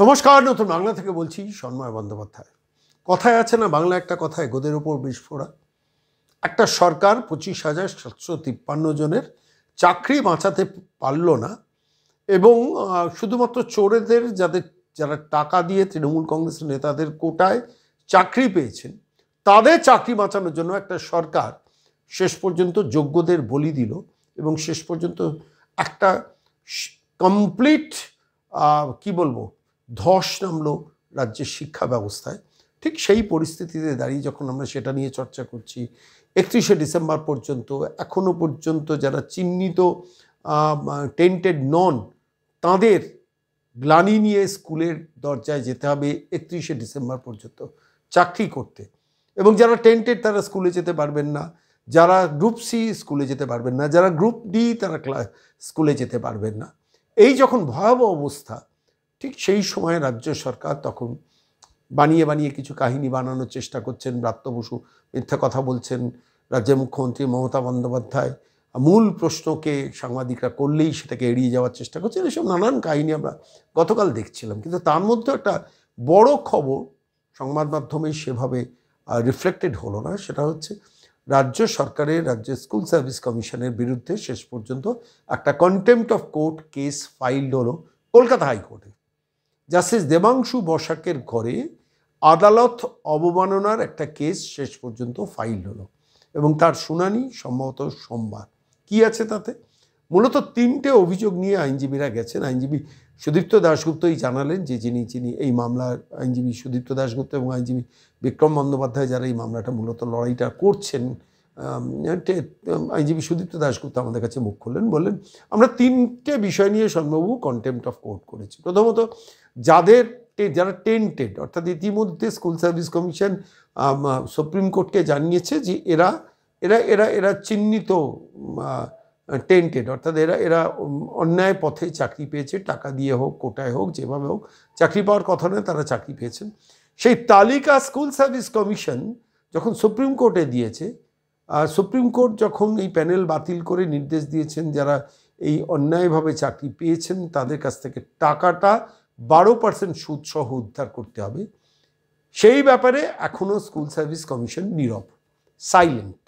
নমস্কার, নতুন বাংলা থেকে বলছি সন্ময় বন্দ্যোপাধ্যায়। কথায় আছে না, বাংলা একটা কথায়, গোদের ওপর বিস্ফোরা। একটা সরকার 25,753 জনের চাকরি বাঁচাতে পারল না, এবং শুধুমাত্র চোরেদের, যারা টাকা দিয়ে তৃণমূল কংগ্রেসের নেতাদের কোটায় চাকরি পেয়েছেন, তাদের চাকরি বাঁচানোর জন্য একটা সরকার শেষ পর্যন্ত যোগ্যদের বলি দিল, এবং শেষ পর্যন্ত একটা কমপ্লিট কি বলবো, ধস নামলো রাজ্যের শিক্ষা ব্যবস্থায়। ঠিক সেই পরিস্থিতিতে দাঁড়িয়ে যখন আমরা সেটা নিয়ে চর্চা করছি, 31শে ডিসেম্বর পর্যন্ত এখনও পর্যন্ত যারা চিহ্নিত টেন্টেড নন, তাদের গ্লানি নিয়ে স্কুলের দরজায় যেতে হবে 31শে ডিসেম্বর পর্যন্ত চাকরি করতে, এবং যারা টেন্টেড তারা স্কুলে যেতে পারবেন না, যারা গ্রুপ সি স্কুলে যেতে পারবেন না, যারা গ্রুপ ডি তারা স্কুলে যেতে পারবেন না। এই যখন ভয়াবহ অবস্থা, ঠিক সেই সময় রাজ্য সরকার তখন বানিয়ে বানিয়ে কিছু কাহিনী বানানোর চেষ্টা করছেন। ব্রাত্য বসু মিথ্যা কথা বলছেন, রাজ্যের মুখ্যমন্ত্রী মমতা বন্দ্যোপাধ্যায় মূল প্রশ্নকে সাংবাদিকরা করলেই সেটাকে এড়িয়ে যাওয়ার চেষ্টা করছেন। এসব নানান কাহিনী আমরা গতকাল দেখছিলাম, কিন্তু তার মধ্যে একটা বড় খবর সংবাদ মাধ্যমে সেভাবে রিফ্লেক্টেড হলো না। সেটা হচ্ছে রাজ্য সরকারের, রাজ্য স্কুল সার্ভিস কমিশনের বিরুদ্ধে শেষ পর্যন্ত একটা কন্টেম্পট অফ কোর্ট কেস ফাইলড হলো কলকাতা হাইকোর্টে। জাস্টিস দেবাংশু বসাকের ঘরে আদালত অবমাননার একটা কেস শেষ পর্যন্ত ফাইল হলো, এবং তার শুনানি সম্ভবত সোমবার। কি আছে তাতে? মূলত 3টে অভিযোগ নিয়ে আইনজীবীরা গেছেন। আইনজীবী সুদীপ্ত দাশগুপ্তই জানালেন যে যিনি এই মামলার আইনজীবী সুদীপ্ত দাশগুপ্ত এবং আইনজীবী বিক্রম বন্দ্যোপাধ্যায়, যারা এই মামলাটা মূলত লড়াইটা করছেন, আইনজীবী সুদীপ্ত দাশগুপ্ত আমাদের কাছে মুখ খুললেন, বললেন আমরা 3টে বিষয় নিয়ে সন্মবাবু কন্টেম্পট অফ কোর্ট করেছি। প্রথমত, যারা টেন্টেড, অর্থাৎ ইতিমধ্যে স্কুল সার্ভিস কমিশন সুপ্রিম কোর্টকে জানিয়েছে যে এরা এরা এরা এরা চিহ্নিত টেন্টেড, অর্থাৎ এরা অন্যায় পথে চাকরি পেয়েছে, টাকা দিয়ে হোক, কোটায় হোক, যেভাবে হোক চাকরি পাওয়ার কথা নয়, তারা চাকরি পেয়েছেন। সেই তালিকা স্কুল সার্ভিস কমিশন যখন সুপ্রিম কোর্টে দিয়েছে, সুপ্রিম কোর্ট যখন এই প্যানেল বাতিল করে নির্দেশ দিয়েছেন যারা এই অন্যায়ভাবে চাকরি পেয়েছেন তাদের কাছ থেকে টাকাটা 12% সুদ সহ উদ্ধার করতে হবে, সেই ব্যাপারে এখনও স্কুল সার্ভিস কমিশন নীরব, সাইলেন্ট।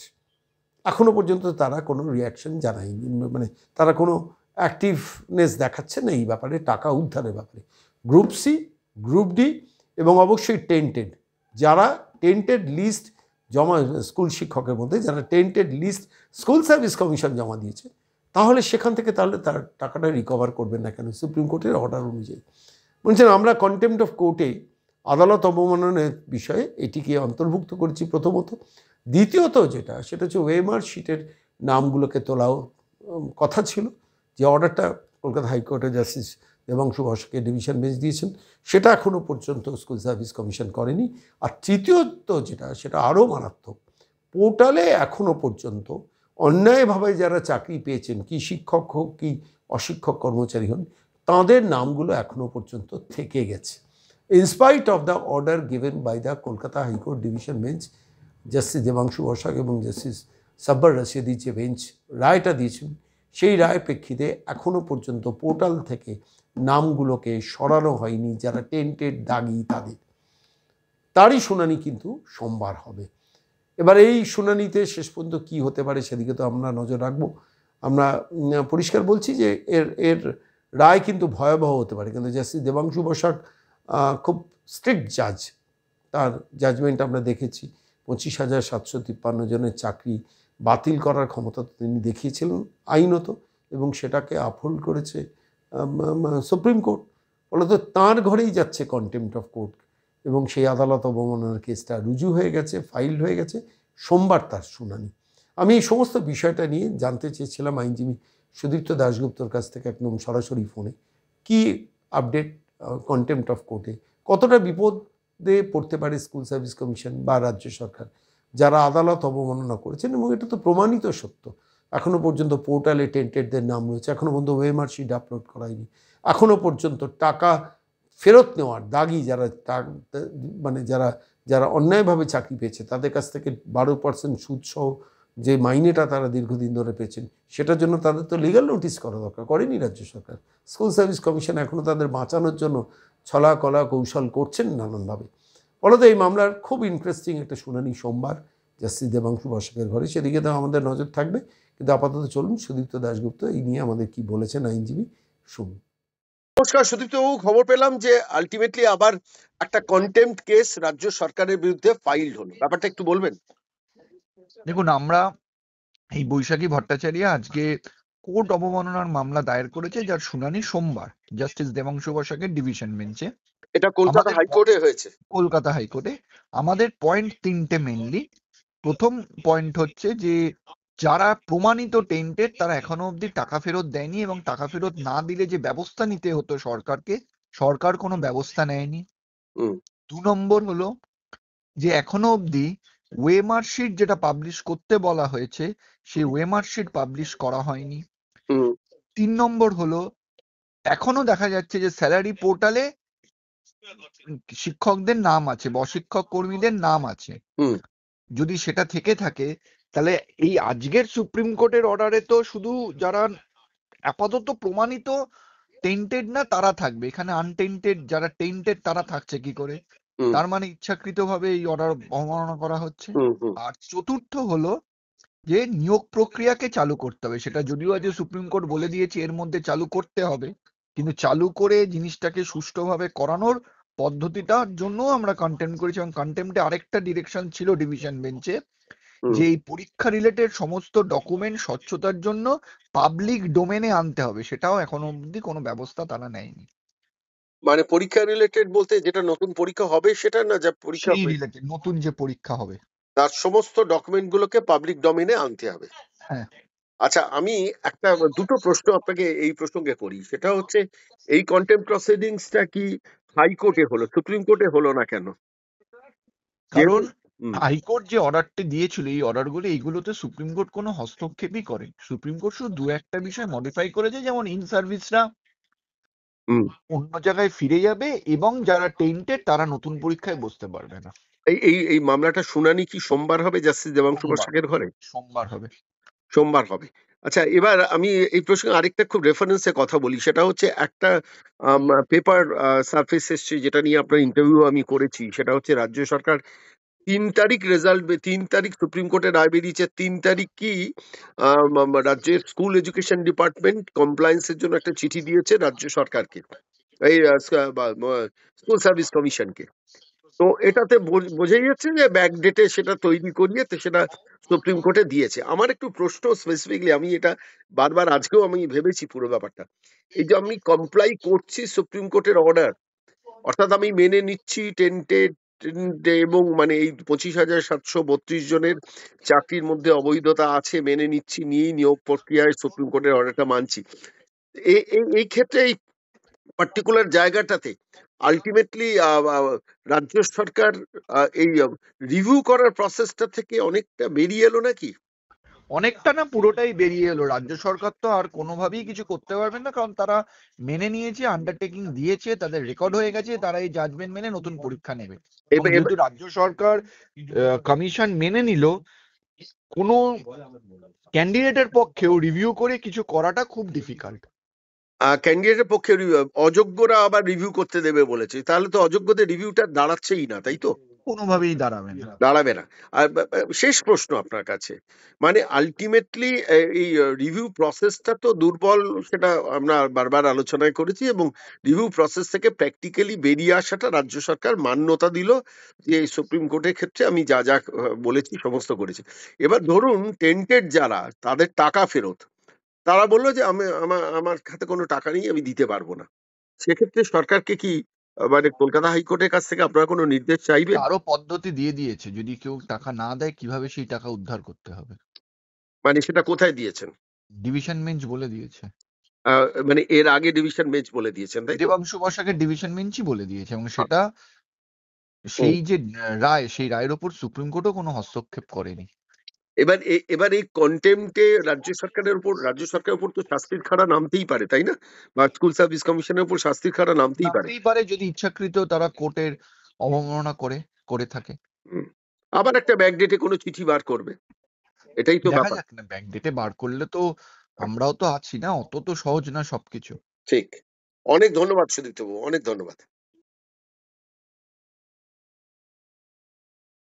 এখনও পর্যন্ত তারা কোনো রিয়াকশন জানায়নি, মানে তারা কোনো অ্যাক্টিভনেস দেখাচ্ছে না এই ব্যাপারে, টাকা উদ্ধারের ব্যাপারে। গ্রুপ সি, গ্রুপ ডি এবং অবশ্যই টেন্টেড, যারা টেন্টেড লিস্ট জমা, স্কুল শিক্ষকের মধ্যে যারা tainted list school service commission জমা দিয়েছে, তাহলে সেখান থেকে তার টাকাটা রিকভার করবেন না কেন? সুপ্রিম কোর্টের অর্ডার অনুযায়ী বলছেন আমরা কন্টেম্পট অফ কোর্টে আদালত অবমাননার বিষয়ে এটিকে অন্তর্ভুক্ত করেছি প্রথমত। দ্বিতীয়ত সেটা হচ্ছে ওয়েমার শিটের নামগুলোকে তোলাও কথা ছিল, যে অর্ডারটা কলকাতা হাইকোর্টে জাস্টিস দেবাংশু বসাকে ডিভিশন বেঞ্চ দিয়েছেন, সেটা এখনও পর্যন্ত স্কুল সার্ভিস কমিশন করেনি। আর তৃতীয়ত সেটা আরও মারাত্মক, পোর্টালে এখনও পর্যন্ত অন্যায়ভাবে যারা চাকরি পেয়েছেন, কি শিক্ষক হোক কি অশিক্ষক কর্মচারী হন, তাদের নামগুলো এখনও পর্যন্ত থেকে গেছে। In spite of the order given by the Kolkata high court division bench, justice Debangshu Basak এবং জাস্টিস সাব্বার রশিদি যে বেঞ্চ রায়টা দিয়েছেন, সেই রায়ের প্রেক্ষিতে এখনও পর্যন্ত পোর্টাল থেকে নামগুলোকে সরানো হয়নি যারা টেন্টেড দাগি তাদের। তারই শুনানি কিন্তু সোমবার হবে। এবার এই শুনানিতে শেষ পর্যন্ত কী হতে পারে সেদিকে তো আমরা নজর রাখবো। আমরা পরিষ্কার বলছি যে এর রায় কিন্তু ভয়াবহ হতে পারে, কিন্তু জাস্টিস দেবাংশু বসাক খুব স্ট্রিক্ট জাজ, তার জাজমেন্ট আমরা দেখেছি। 25,753 জনের চাকরি বাতিল করার ক্ষমতা তিনি দেখিয়েছিলেন আইনত, এবং সেটাকে আপহোল্ড করেছে সুপ্রিম কোর্ট। ফলত তাঁর ঘরেই যাচ্ছে কন্টেম্পট অফ কোর্ট, এবং সেই আদালত অবমাননার কেসটা রুজু হয়ে গেছে, ফাইল হয়ে গেছে। সোমবার তার শুনানি। আমি এই সমস্ত বিষয়টা নিয়ে জানতে চেয়েছিলাম আইনজীবী সুদীপ্ত দাশগুপ্তর কাছ থেকে একদম সরাসরি ফোনে, কি আপডেট কন্টেম্পট অফ কোর্টে, কতটা বিপদে পড়তে পারে স্কুল সার্ভিস কমিশন বা রাজ্য সরকার যারা আদালত অবমাননা করেছেন। এবং এটা তো প্রমাণিত সত্য, এখনও পর্যন্ত পোর্টালে টেন্টেডদের নাম রয়েছে, এখনও পর্যন্ত ওয়েমার শিট আপলোড করায়নি, এখনও পর্যন্ত টাকা ফেরত নেওয়ার দাগি যারা অন্যায়ভাবে চাকরি পেয়েছে তাদের কাছ থেকে 12% সুদসহ যে মাইনেটা তারা দীর্ঘদিন ধরে পেয়েছেন, সেটার জন্য তাদের তো লিগাল নোটিস করা দরকার, করেনি রাজ্য সরকার। স্কুল সার্ভিস কমিশন এখনও তাদের বাঁচানোর জন্য ছলা কলা কৌশল করছেন নানানভাবে। ফলত এই মামলার খুব ইন্টারেস্টিং একটা শুনানি সোমবার জাস্টিস দেবাংশু বসাকের ঘরে, সেদিকে তো আমাদের নজর থাকবে। কিন্তু আপাতত চলুন সুদীপ্ত দাশগুপ্ত এই নিয়ে আমাদের কি বলেছেন আইনজীবী শুনুন। নমস্কার সুদীপ্তবাবু, খবর পেলাম যে আলটিমেটলি আবার একটা কন্টেম্পট কেস রাজ্য সরকারের বিরুদ্ধে ফাইল হলো, ব্যাপারটা একটু বলবেন? দেখুন, আমরা এই বৈশাখী ভট্টাচার্য আজকে কোর্ট অবমাননার মামলা দায়ের করেছে, যার শুনানি সোমবার জাস্টিস দেবাংশু বসাকের ডিভিশন বেঞ্চে। এটা কলকাতা আমাদের হাইকোর্টে হয়েছে। কলকাতা হাইকোর্টে আমাদের পয়েন্ট তিনটে মেনলি। প্রথম পয়েন্ট হচ্ছে যে যারা প্রমাণিত টেন্টেড তারা এখনো অবধি টাকা ফেরত দেয়নি, এবং টাকা ফেরত না দিলে যে ব্যবস্থা নিতে হতো সরকারকে, সরকার কোনো ব্যবস্থা নেয়নি। হুম 2 নম্বর হলো যে এখনো অবধি ওয়ে মার্কশিট যেটা পাবলিশ করতে বলা হয়েছে, সেই ওয়ে মার্কশিট পাবলিশ করা হয়নি। হুম 3 নম্বর হলো এখনো দেখা যাচ্ছে যে স্যালারি পোর্টালে শিক্ষকদের নাম আছে বা অশিক্ষক কর্মীদের নাম আছে। হুম যদি সেটা থেকে থাকে, তাহলে এই আজকের সুপ্রিম কোর্টের অর্ডারে তো শুধু যারা আপাতত প্রমাণিত টেন্টেড না তারা থাকবে, এখানে আনটেন্টেড যারা টেন্টেড তারা থাকছে কি করে? হুম তার মানে ইচ্ছাকৃতভাবে এই অর্ডার অবমাননা করা হচ্ছে। হুম হুম আর চতুর্থ হলো যে নিয়োগ প্রক্রিয়াকে চালু করতে হবে। সেটা যদিও আজ সুপ্রিম কোর্ট বলে দিয়েছে এর মধ্যে চালু করতে হবে, কিন্তু চালু করে জিনিসটাকে সুষ্ঠুভাবে করানোর পদ্ধতিটার জন্য আমরা কন্টেম্প করেছি। এবং কন্টেম্পটে আরেকটা ডিরেকশন ছিল ডিভিশন বেঞ্চে, হুম। যে এই পরীক্ষা রিলেটেড সমস্ত ডকুমেন্ট স্বচ্ছতার জন্য পাবলিক ডোমেনে আনতে হবে, সেটাও এখনো অবধি কোনো ব্যবস্থা তারা নেয়নি। মানে পরীক্ষা রিলেটেড বলতে যেটা নতুন পরীক্ষা হবে সেটা না, যা পরীক্ষা সেই রিলেটেড নতুন যে পরীক্ষা হবে, তার সমস্ত ডকুমেন্ট গুলোকে পাবলিক ডোমেইনে আনতে হবে। হ্যাঁ। আচ্ছা, আমি দুটো প্রশ্ন আপনাকে এই প্রসঙ্গে করি। সেটা হচ্ছে, এই কন্টেম্পট প্রসিডিংসটা কি হাইকোর্টে হলো, সুপ্রিম কোর্টে হলো না কেন? যেহেতু কারণ হুম হাইকোর্ট যে অর্ডারটি দিয়েছিল, এই অর্ডারগুলো এইগুলোতে সুপ্রিম কোর্ট কোনো হস্তক্ষেপই করে। সুপ্রিম কোর্ট শুধু দু একটা বিষয় মডিফাই করেছে, যেমন ইন সার্ভিসরা হুম অন্য জায়গায় ফিরে যাবে এবং যারা টেন্টেড তারা নতুন পরীক্ষায় বসতে পারবে না। এই এই এই মামলাটা শুনানি কি সোমবার হবে জাস্টিস দেবাংশু সোমবার বসাকের ঘরে? সোমবার হবে। সোমবার হবে। আচ্ছা, এবার আমি এই প্রসঙ্গে আরেকটা খুব রেফারেন্সে কথা বলি। সেটা হচ্ছে একটা পেপার সার্ফেস এসছে, যেটা নিয়ে আপনার ইন্টারভিউ আমি করেছি। সেটা হচ্ছে রাজ্য সরকার 3 তারিখ রেজাল্ট, 3 তারিখ সুপ্রিম কোর্টের রায় বেরিয়েছে। 3 তারিখ কি রাজ্যের স্কুল এডুকেশন ডিপার্টমেন্ট কমপ্লায়েন্সের জন্য একটা চিঠি দিয়েছে রাজ্য সরকারকে, এই স্কুল সার্ভিস কমিশনকে। তো এটাতে বোঝাই যাচ্ছে যে ব্যাক ডেটে সেটা তৈরি করিয়ে তো সেটা সুপ্রিম কোর্টে দিয়েছে। আমার একটু প্রশ্ন স্পেসিফিকলি, আমি এটা বারবার আজকেও আমি ভেবেছি পুরো ব্যাপারটা, এই যে আমি কমপ্লাই করছি সুপ্রিম কোর্টের অর্ডার, অর্থাৎ আমি মেনে নিচ্ছি টেন্টেড এবং মানে এই 25,732 জনের চাকরির মধ্যে অবৈধতা আছে মেনে নিচ্ছি, নিয়েই নিয়োগ প্রক্রিয়ায় সুপ্রিম কোর্টের অর্ডারটা মানছি। এই ক্ষেত্রে এই পার্টিকুলার জায়গাটাতে আলটিমেটলি রাজ্য সরকার এই রিভিউ করার প্রসেসটা থেকে অনেকটা বেরিয়ে এলো নাকি? অনেকটা না, পুরোটাই বেরিয়ে এলো। রাজ্য সরকার তো আর কোনোভাবেই কিছু করতে পারবেন না, কারণ তারা মেনে নিয়েছে, আন্ডারটেকিং দিয়েছে, তাদের রেকর্ড হয়ে গেছে, তারা এই জাজমেন্ট মেনে নতুন পরীক্ষা নেবে। এবং এবার যেহেতু রাজ্য সরকার কমিশন মেনে নিল, কোনো ক্যান্ডিডেটের পক্ষেও রিভিউ করে কিছু করাটা খুব ডিফিকাল্ট। ক্যান্ডিডেটের পক্ষে অযোগ্যরা আবার রিভিউ করতে দেবে বলেছে, তাহলে তো অযোগ্যদের রিভিউটা দাঁড়াচ্ছেই না, তাই তো? কোনোভাবেই দাঁড়াবে না। দাঁড়াবে না। আর শেষ প্রশ্ন আপনার কাছে, মানে আলটিমেটলি এই রিভিউ প্রসেসটা তো দুর্বল, সেটা আমরা বারবার আলোচনায় করেছি, এবং রিভিউ প্রসেস থেকে প্র্যাকটিক্যালি বেরিয়ে আসাটা রাজ্য সরকার মান্যতা দিল যে সুপ্রিম কোর্টের ক্ষেত্রে আমি যা যা বলেছি সমস্ত করেছি। এবার ধরুন টেন্টেড যারা, তাদের টাকা ফেরত, তারা বললো যে আমি আমার খাতে কোনো টাকা নেই, আমি দিতে পারবো না। সেক্ষেত্রে সরকারকে কি মানে কলকাতা হাইকোর্টের কাছ থেকে আপনারা কোনো নির্দেশ চাইবেন? আরো পদ্ধতি দিয়ে দিয়েছে, যদি কেউ টাকা না দেয় কিভাবে সেই টাকা উদ্ধার করতে হবে। মানে সেটা কোথায় দিয়েছেন? ডিভিশন বেঞ্চ বলে দিয়েছে। মানে এর আগে ডিভিশন বেঞ্চ বলে দিয়েছেন, তাই তো? দেবাংশু বসাকের ডিভিশন বেঞ্চই বলে দিয়েছে, এবং আ- সেটা হুম। সেই যে রায়, সেই রায়ের ওপর সুপ্রিম কোর্টও কোনো হস্তক্ষেপ করেনি। এবার এই কন্টেম্পটে রাজ্য সরকারের উপর তো শাস্তির খাড়া নামতেই পারে, তাই না? বা স্কুল সার্ভিস কমিশনের উপর শাস্তির খাড়া নামতেই পারে। নামতেই পারে যদি ইচ্ছাকৃত তারা কোর্টের অবমাননা করে থাকে। হুম। আবার একটা ব্যাকডেটে কোনো চিঠি বার করবে, এটাই তো দেখা ব্যাপার। যাক না, ব্যাক ডেটে বার করলে তো আমরাও তো আছি না, অত তো সহজ না সবকিছু। ঠিক। অনেক ধন্যবাদ সুদীপ্ত বাবু, অনেক ধন্যবাদ।